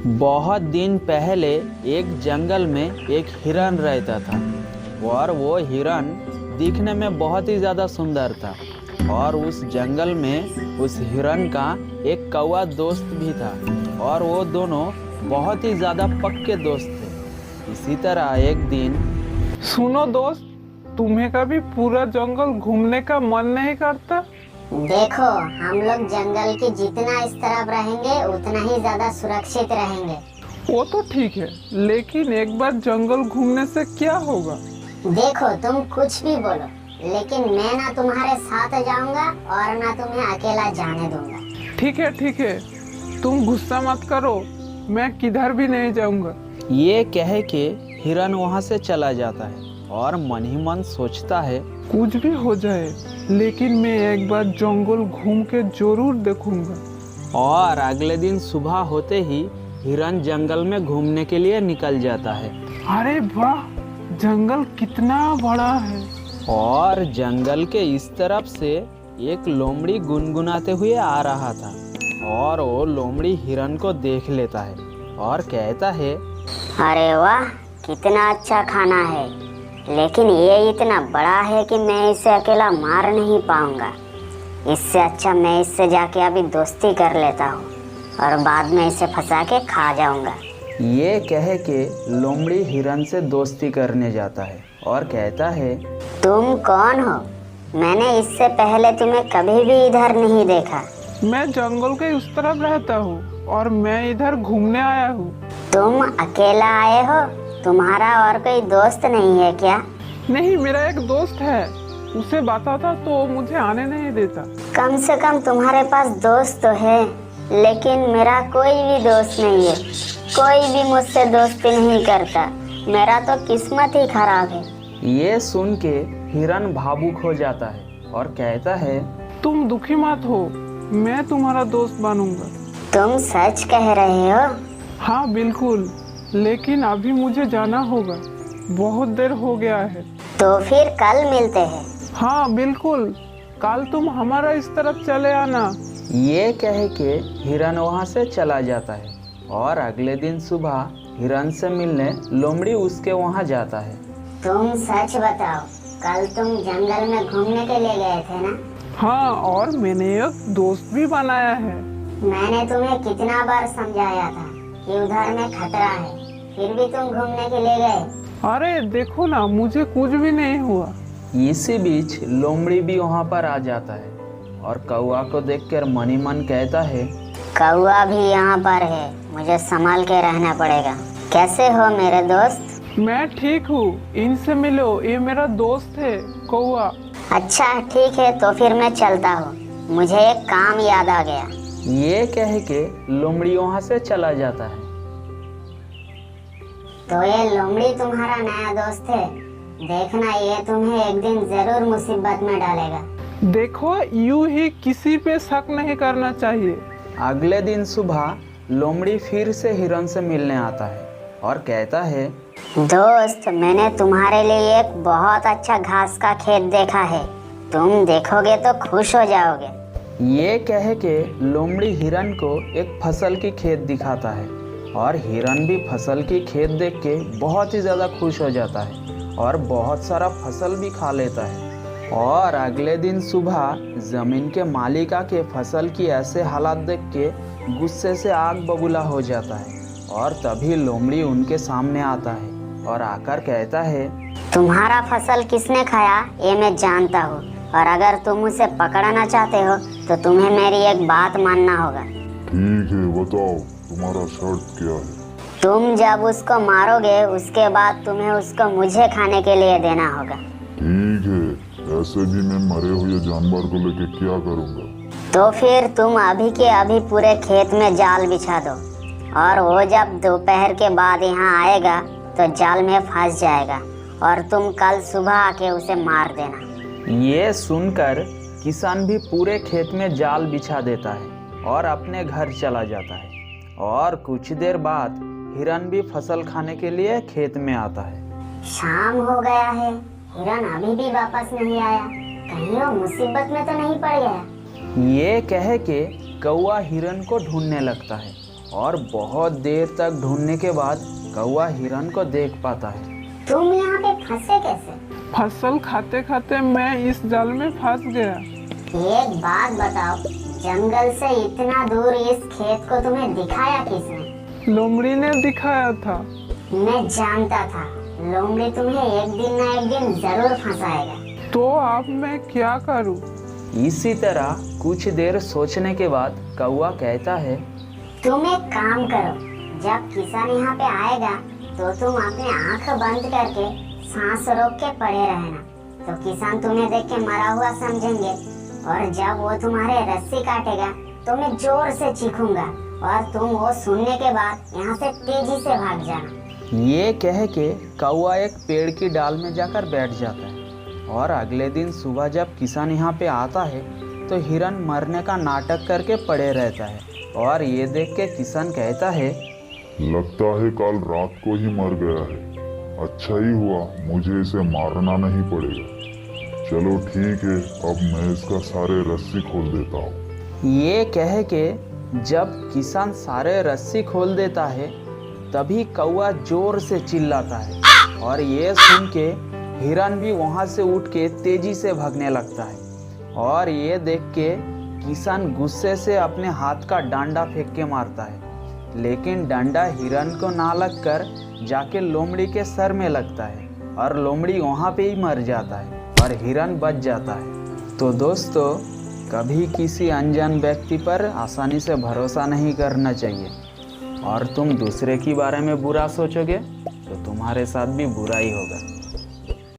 बहुत दिन पहले एक जंगल में एक हिरन रहता था और वो हिरन दिखने में बहुत ही ज़्यादा सुंदर था। और उस जंगल में उस हिरन का एक कौवा दोस्त भी था और वो दोनों बहुत ही ज़्यादा पक्के दोस्त थे। इसी तरह एक दिन सुनो दोस्त, तुम्हें कभी पूरा जंगल घूमने का मन नहीं करता? देखो, हम लोग जंगल के जितना इस तरफ रहेंगे उतना ही ज्यादा सुरक्षित रहेंगे। वो तो ठीक है, लेकिन एक बार जंगल घूमने से क्या होगा? देखो, तुम कुछ भी बोलो, लेकिन मैं ना तुम्हारे साथ जाऊंगा और ना तुम्हें अकेला जाने दूंगा। ठीक है, तुम गुस्सा मत करो, मैं किधर भी नहीं जाऊंगा। ये कह के हिरन वहाँ से चला जाता है और मन ही मन सोचता है कुछ भी हो जाए, लेकिन मैं एक बार जंगल घूम के जरूर देखूंगा। और अगले दिन सुबह होते ही हिरन जंगल में घूमने के लिए निकल जाता है। अरे वाह, जंगल कितना बड़ा है। और जंगल के इस तरफ से एक लोमड़ी गुनगुनाते हुए आ रहा था और वो लोमड़ी हिरन को देख लेता है और कहता है, अरे वाह, कितना अच्छा खाना है, लेकिन ये इतना बड़ा है कि मैं इसे अकेला मार नहीं पाऊंगा। इससे अच्छा मैं इससे जाके अभी दोस्ती कर लेता हूँ और बाद में इसे फंसा के खा जाऊंगा। ये कह के लोमड़ी हिरन से दोस्ती करने जाता है और कहता है, तुम कौन हो? मैंने इससे पहले तुम्हें कभी भी इधर नहीं देखा। मैं जंगल के उस तरफ रहता हूँ और मैं इधर घूमने आया हूँ। तुम अकेला आए हो? तुम्हारा और कोई दोस्त नहीं है क्या? नहीं, मेरा एक दोस्त है, उसे बताता तो वो मुझे आने नहीं देता। कम से कम तुम्हारे पास दोस्त तो है, लेकिन मेरा कोई भी दोस्त नहीं है। कोई भी मुझसे दोस्ती नहीं करता। मेरा तो किस्मत ही खराब है। ये सुन के हिरन भावुक हो जाता है और कहता है, तुम दुखी मत हो, मैं तुम्हारा दोस्त बनूंगा। तुम सच कह रहे हो? हाँ बिल्कुल, लेकिन अभी मुझे जाना होगा, बहुत देर हो गया है। तो फिर कल मिलते हैं। हाँ बिल्कुल, कल तुम हमारा इस तरफ चले आना। ये कह के हिरन वहाँ से चला जाता है और अगले दिन सुबह हिरन से मिलने लोमड़ी उसके वहाँ जाता है। तुम सच बताओ, कल तुम जंगल में घूमने के लिए गए थे ना? हाँ, और मैंने एक दोस्त भी बनाया है। मैंने तुम्हें कितना बार समझाया था कि उधर में खतरा है, फिर भी तुम घूमने के लिए गए। अरे देखो ना, मुझे कुछ भी नहीं हुआ। इसी बीच लोमड़ी भी वहाँ पर आ जाता है और कौवा को देखकर मन ही मन कहता है, कौवा भी यहाँ पर है, मुझे संभाल के रहना पड़ेगा। कैसे हो मेरे दोस्त? मैं ठीक हूँ, इनसे मिलो, ये मेरा दोस्त है कौवा। अच्छा ठीक है, तो फिर मैं चलता हूँ, मुझे एक काम याद आ गया। ये कह के लोमड़ी वहाँ से चला जाता है। तो ये लोमड़ी तुम्हारा नया दोस्त है, देखना ये तुम्हें एक दिन जरूर मुसीबत में डालेगा। देखो, यूं ही किसी पे शक नहीं करना चाहिए। अगले दिन सुबह लोमड़ी फिर से हिरन से मिलने आता है और कहता है, दोस्त, मैंने तुम्हारे लिए एक बहुत अच्छा घास का खेत देखा है, तुम देखोगे तो खुश हो जाओगे। ये कह के लोमड़ी हिरन को एक फसल की खेत दिखाता है और हिरन भी फसल की खेत देख के बहुत ही ज़्यादा खुश हो जाता है और बहुत सारा फसल भी खा लेता है। और अगले दिन सुबह ज़मीन के मालिका के फसल की ऐसे हालात देख के गुस्से से आग बबूला हो जाता है। और तभी लोमड़ी उनके सामने आता है और आकर कहता है, तुम्हारा फसल किसने खाया ये मैं जानता हूँ, और अगर तुम उसे पकड़ना चाहते हो तो तुम्हें मेरी एक बात मानना होगा। ठीक है, बताओ तुम्हारा शर्त क्या है? तुम जब उसको मारोगे उसके बाद तुम्हें उसको मुझे खाने के लिए देना होगा। ठीक है, ऐसे भी मैं मरे हुए जानवर को लेके क्या करूँगा? तो फिर तुम अभी के अभी पूरे खेत में जाल बिछा दो, और वो जब दोपहर के बाद यहाँ आएगा तो जाल में फंस जाएगा और तुम कल सुबह आके उसे मार देना। ये सुनकर किसान भी पूरे खेत में जाल बिछा देता है और अपने घर चला जाता है। और कुछ देर बाद हिरन भी फसल खाने के लिए खेत में आता है। शाम हो गया है, हिरन अभी भी वापस नहीं आया, कहीं वो मुसीबत में तो नहीं पड़ गया। ये कह के कौवा हिरन को ढूंढने लगता है और बहुत देर तक ढूंढने के बाद कौवा हिरन को देख पाता है। तुम यहाँ पे फंसे कैसे? फसल खाते खाते मैं इस जाल में फंस गया। एक बात बताओ, जंगल से इतना दूर इस खेत को तुम्हें दिखाया किसने? लोमड़ी ने दिखाया था। मैं जानता था लोमड़ी तुम्हें एक दिन ना एक दिन जरूर फंसाएगा। तो अब मैं क्या करूं? इसी तरह कुछ देर सोचने के बाद कौवा कहता है, तुम एक काम करो, जब किसान यहाँ पे आएगा तो तुम अपनी आंख बंद करके सांस रोक के पड़े रहना। तो किसान तुम्हें देख के मरा हुआ समझेंगे और जब वो तुम्हारे रस्सी काटेगा तो मैं जोर से चीखूंगा और तुम वो सुनने के बाद यहाँ से तेजी से भाग जाना। ये कह के कौवा एक पेड़ की डाल में जाकर बैठ जाता है। और अगले दिन सुबह जब किसान यहाँ पे आता है तो हिरन मरने का नाटक करके पड़े रहता है। और ये देख के किसान कहता है, लगता है कल रात को ही मर गया है। अच्छा ही हुआ, मुझे इसे मारना नहीं पड़ेगा। चलो ठीक है, अब मैं इसका सारे रस्सी खोल देता हूँ। ये कह के जब किसान सारे रस्सी खोल देता है तभी कौवा जोर से चिल्लाता है। और ये सुन के हिरन भी वहाँ से उठ के तेजी से भागने लगता है। और ये देख के किसान गुस्से से अपने हाथ का डंडा फेंक के मारता है, लेकिन डंडा हिरन को ना लगकर जाके लोमड़ी के सर में लगता है और लोमड़ी वहाँ पे ही मर जाता है और हिरन बच जाता है। तो दोस्तों, कभी किसी अनजान व्यक्ति पर आसानी से भरोसा नहीं करना चाहिए। और तुम दूसरे के बारे में बुरा सोचोगे तो तुम्हारे साथ भी बुरा ही होगा।